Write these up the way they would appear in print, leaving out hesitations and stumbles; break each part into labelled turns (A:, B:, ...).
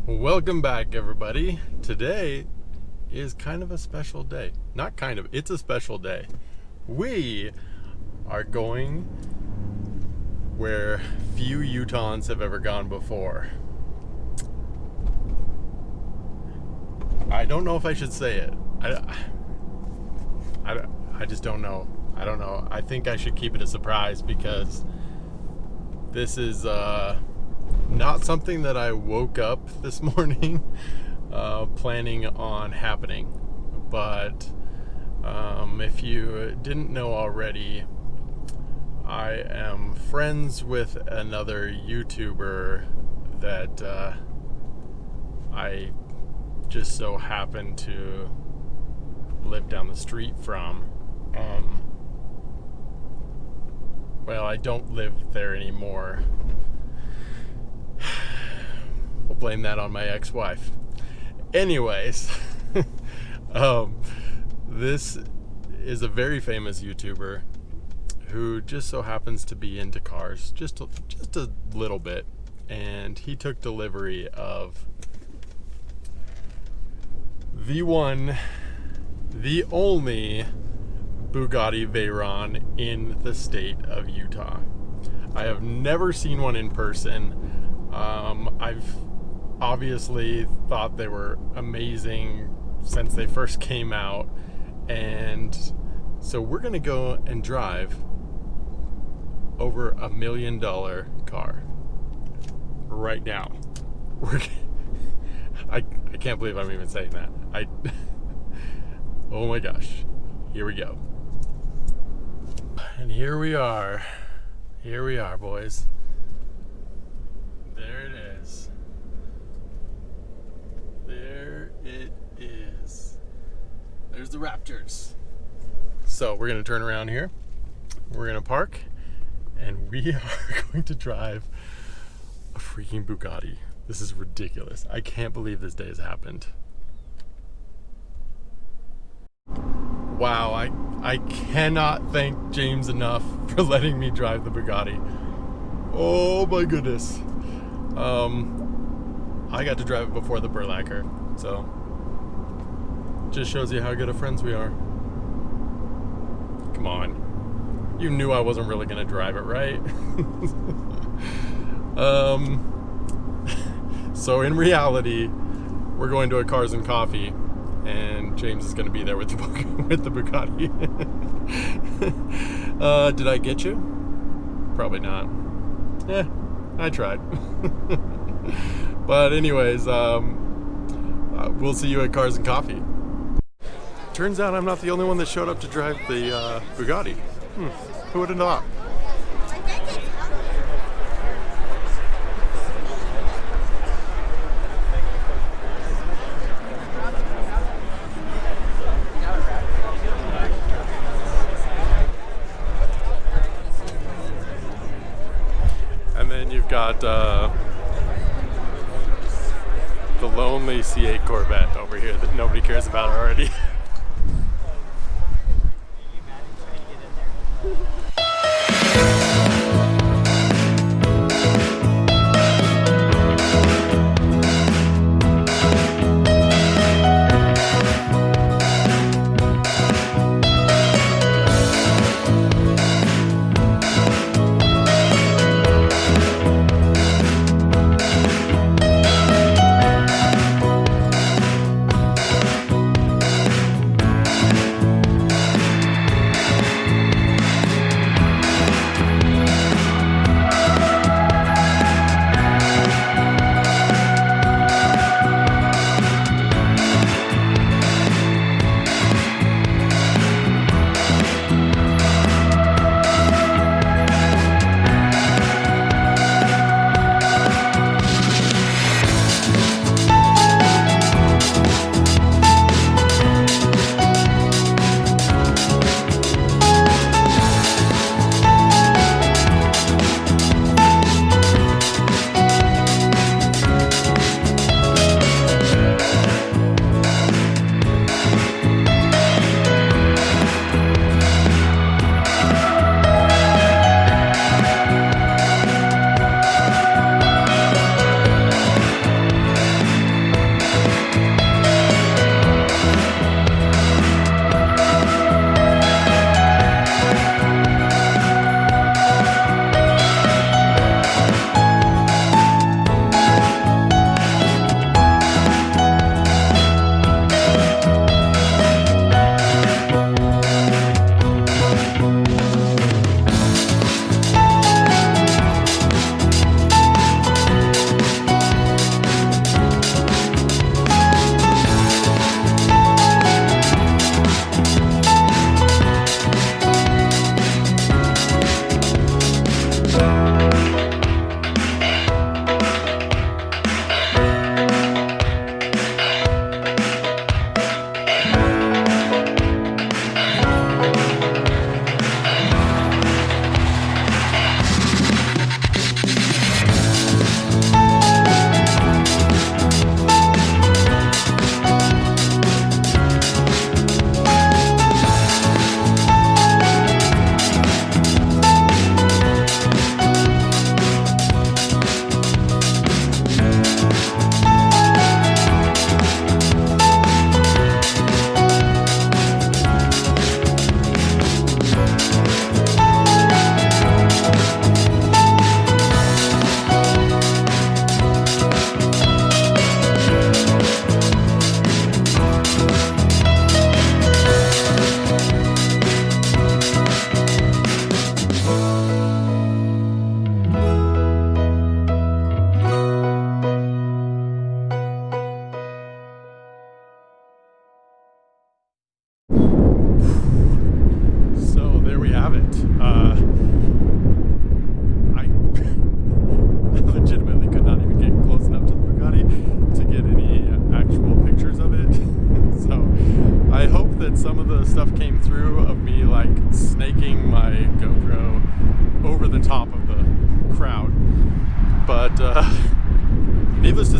A: Welcome back, everybody. Today is kind of a special day. Not kind of, it's a special day. We are going where few Utahns have ever gone before. I don't know if I should say it. I just don't know. I don't know. I think I should keep it a surprise because this is not something that I woke up this morning planning on happening. But if you didn't know already, I am friends with another YouTuber that I just so happen to live down the street from. Well, I don't live there anymore. We'll blame that on my ex-wife. Anyways, this is a very famous YouTuber who just so happens to be into cars, just a little bit, and he took delivery of the one, the only Bugatti Veyron in the state of Utah. I have never seen one in person. I've obviously thought they were amazing since they first came out, and so we're gonna go and drive over $1 million car right now. I can't believe I'm even saying that. Oh my gosh, here we go. And here we are, boys. There it is. There it is. There's the Raptors. So we're gonna turn around here. We're gonna park, and we are going to drive a freaking Bugatti. This is ridiculous. I can't believe this day has happened. Wow, I cannot thank James enough for letting me drive the Bugatti. Oh my goodness. I got to drive it before the Burlacker, so just shows you how good of friends we are. Come on. You knew I wasn't really gonna drive it, right? So in reality, we're going to a Carson Coffee, and James is going to be there with the Bugatti. Did I get you? Probably not. I tried. But anyways, we'll see you at Carson Coffee. Turns out I'm not the only one that showed up to drive the Bugatti. Who would have thought? And then you've got the lonely C8 Corvette over here that nobody cares about already.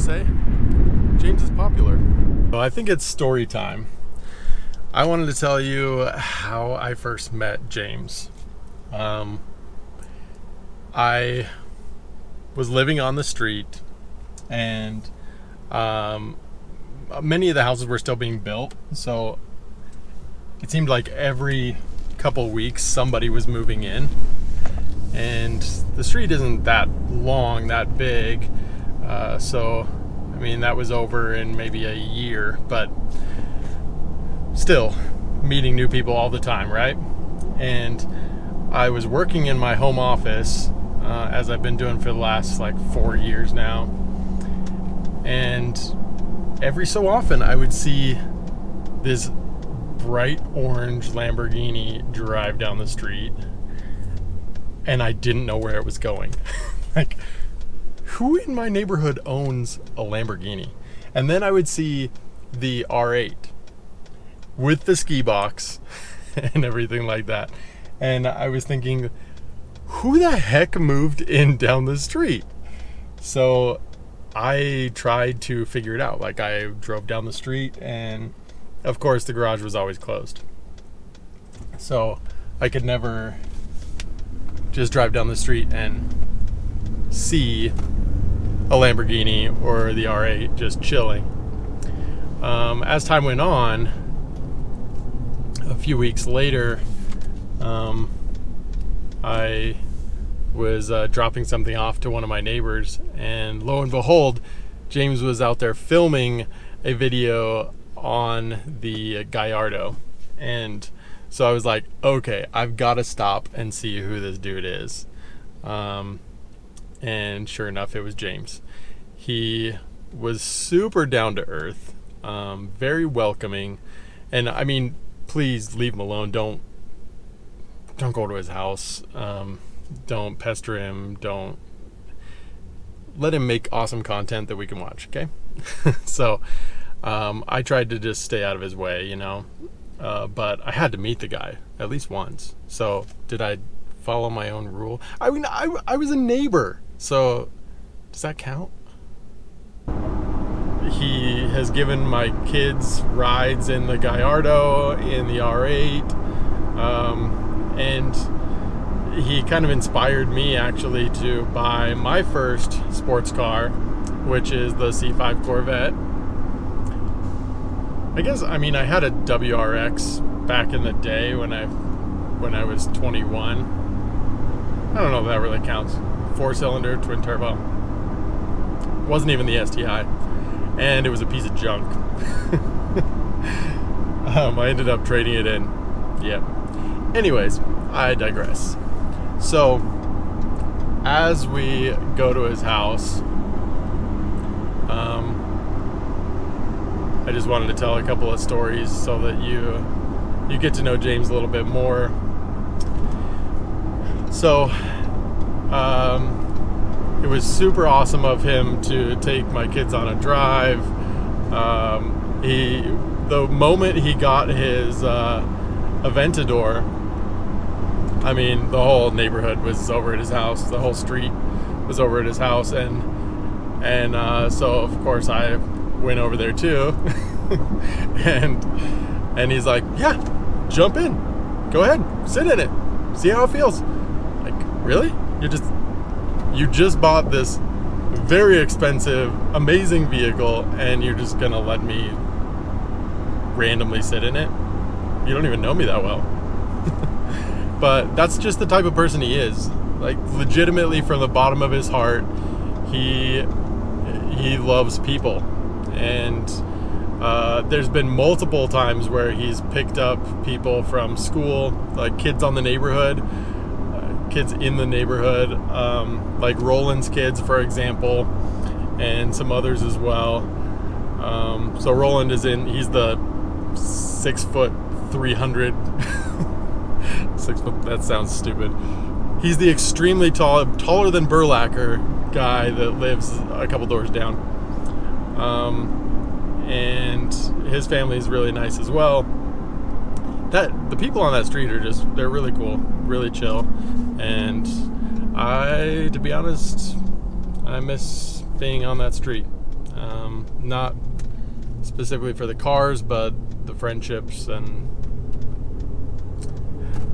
A: say? James is popular. Well, I think it's story time. I wanted to tell you how I first met James. I was living on the street, and many of the houses were still being built, so it seemed like every couple weeks somebody was moving in. And the street isn't that long, that big, so I mean that was over in maybe a year, but still meeting new people all the time, right? And I was working in my home office, as I've been doing for the last like 4 years now, and every so often I would see this bright orange Lamborghini drive down the street, and I didn't know where it was going. Like, who in my neighborhood owns a Lamborghini? And then I would see the R8 with the ski box and everything like that, and I was thinking, who the heck moved in down the street? So I tried to figure it out. Like, I drove down the street, and of course the garage was always closed, so I could never just drive down the street and see a Lamborghini or the R8 just chilling. As time went on, a few weeks later, I was dropping something off to one of my neighbors, and lo and behold, James was out there filming a video on the Gallardo. And so I was like, okay, I've got to stop and see who this dude is. And sure enough, it was James. He was super down to earth, very welcoming. And I mean, please leave him alone. Don't go to his house. Don't pester him. Don't let him make awesome content that we can watch, okay? So I tried to just stay out of his way, you know. But I had to meet the guy at least once. So did I follow my own rule? I mean, I was a neighbor. So does that count? He has given my kids rides in the Gallardo, in the R8. And he kind of inspired me actually to buy my first sports car, which is the C5 Corvette. I guess, I mean, I had a WRX back in the day when I was 21. I don't know if that really counts. 4-cylinder, twin turbo. Wasn't even the STI, and it was a piece of junk. I ended up trading it in. Yeah. Anyways, I digress. So, as we go to his house, I just wanted to tell a couple of stories so that you get to know James a little bit more. So, it was super awesome of him to take my kids on a drive. The moment he got his Aventador, I mean, the whole neighborhood was over at his house. The whole street was over at his house, and so of course I went over there too. and he's like, yeah, jump in, go ahead, sit in it, see how it feels. Like, really? You just bought this very expensive, amazing vehicle, and you're just gonna let me randomly sit in it? You don't even know me that well. But that's just the type of person he is. Like, legitimately, from the bottom of his heart, he loves people. And there's been multiple times where he's picked up people from school, like kids on the neighborhood, kids in the neighborhood, like Roland's kids, for example, and some others as well. So Roland he's the 6'3" 6 foot, that sounds stupid. He's the extremely taller than Burlacker guy that lives a couple doors down. And his family is really nice as well. The people on that street they're really cool, really chill. And to be honest, I miss being on that street. Not specifically for the cars, but the friendships, and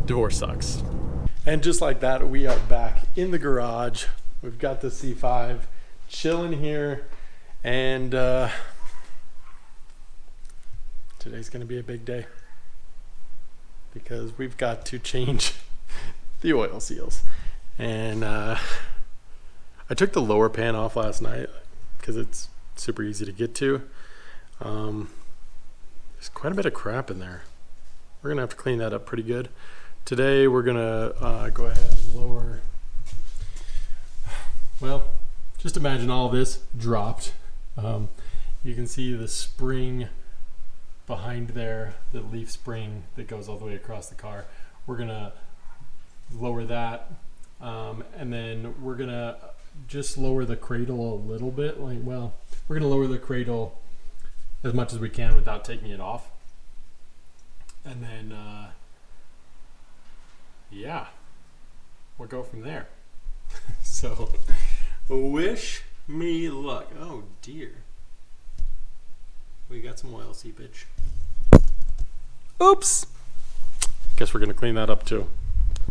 A: divorce sucks. And just like that, we are back in the garage. We've got the C5 chilling here, and today's gonna be a big day because we've got to change the oil seals. And I took the lower pan off last night because it's super easy to get to. There's quite a bit of crap in there. We're gonna have to clean that up pretty good. Today we're gonna go ahead and lower, well, just imagine all this dropped. You can see the spring behind there, the leaf spring that goes all the way across the car. We're gonna lower that, and then we're gonna just lower the cradle a little bit. We're gonna lower the cradle as much as we can without taking it off. And then, yeah, we'll go from there. So, wish me luck. Oh dear. We got some oil seepage. Oops. Guess we're gonna clean that up too.